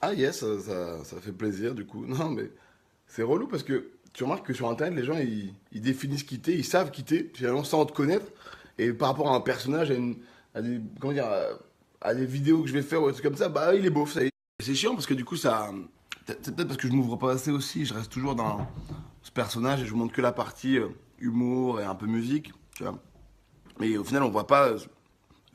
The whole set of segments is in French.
Ah yes, ça fait plaisir du coup. Non mais c'est relou parce que tu remarques que sur internet les gens ils définissent quitter, ils savent quitter, finalement sans te connaître. Et par rapport à un personnage, à des, comment dire, à des vidéos que je vais faire ou des trucs comme ça, bah il est beauf, ça y est. C'est chiant parce que du coup ça... C'est peut-être parce que je m'ouvre pas assez aussi, je reste toujours dans ce personnage et je vous montre que la partie humour et un peu musique, tu vois. Mais au final on voit pas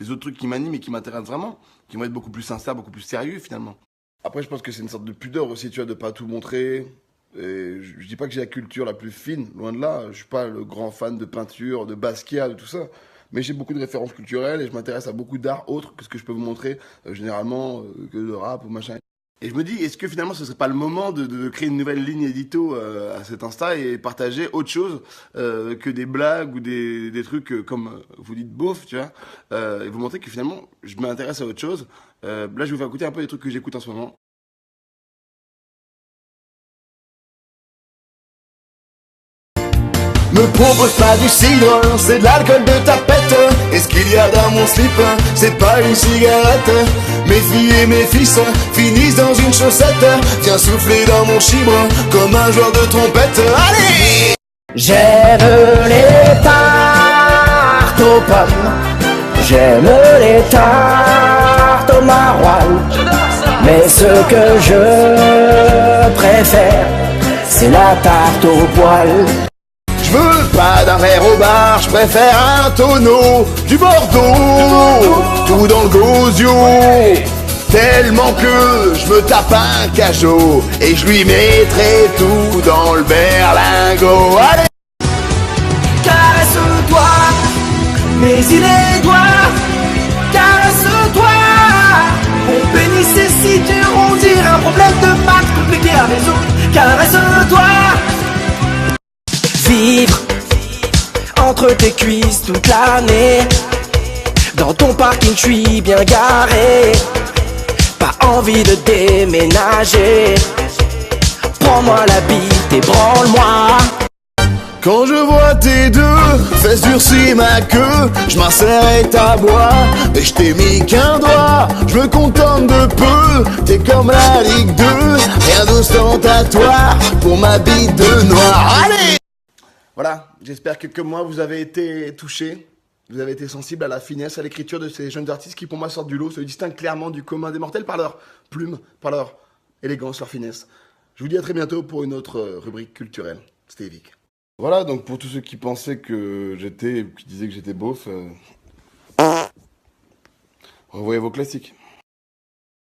les autres trucs qui m'animent et qui m'intéressent vraiment, qui vont être beaucoup plus sincères, beaucoup plus sérieux finalement. Après, je pense que c'est une sorte de pudeur aussi, tu vois, de pas tout montrer. Et je dis pas que j'ai la culture la plus fine, loin de là. Je suis pas le grand fan de peinture, de Basquiat, de tout ça. Mais j'ai beaucoup de références culturelles et je m'intéresse à beaucoup d'art autre que ce que je peux vous montrer généralement que de rap ou machin. Et je me dis, est-ce que finalement ce serait pas le moment de créer une nouvelle ligne édito à cet Insta et partager autre chose que des blagues ou des trucs comme vous dites beauf, tu vois, et vous montrer que finalement je m'intéresse à autre chose. Là, je vais vous faire écouter un peu des trucs que j'écoute en ce moment. Me propose pas du cidre, c'est de l'alcool de tapette. Et ce qu'il y a dans mon slip, c'est pas une cigarette. Mes filles et mes fils finissent dans une chaussette. Viens souffler dans mon chibre comme un joueur de trompette. Allez! J'aime les tartes aux pommes, j'aime les tartes au maroilles, mais ce que je préfère, c'est la tarte au poil. Je veux pas d'un verre au bar, je préfère un tonneau, du Bordeaux, tout dans le gosio. Tellement que je me tape un cajot et je lui mettrai tout dans le berlingot. Allez! Caresse-toi, mais il est doigt. Caresse-toi, mon pénis est si dur, on dirait un problème de maths compliqué à résoudre. Caresse-toi. Vivre entre tes cuisses toute l'année. Dans ton parking, je suis bien garé. Pas envie de déménager. Prends-moi la bite et branle-moi. Quand je vois tes deux fesses durcir ma queue, je m'insère et t'aboie, mais je t'ai mis qu'un doigt, je me contente de peu, t'es comme la Ligue 2, rien d'ostentatoire pour ma bite de noir. Allez! Voilà, j'espère que comme moi vous avez été touchés, vous avez été sensible à la finesse, à l'écriture de ces jeunes artistes qui pour moi sortent du lot, se distinguent clairement du commun des mortels par leur plume, par leur élégance, leur finesse. Je vous dis à très bientôt pour une autre rubrique culturelle. C'était Evic. Voilà, donc pour tous ceux qui pensaient que qui disaient que j'étais beauf, revoyez vos classiques.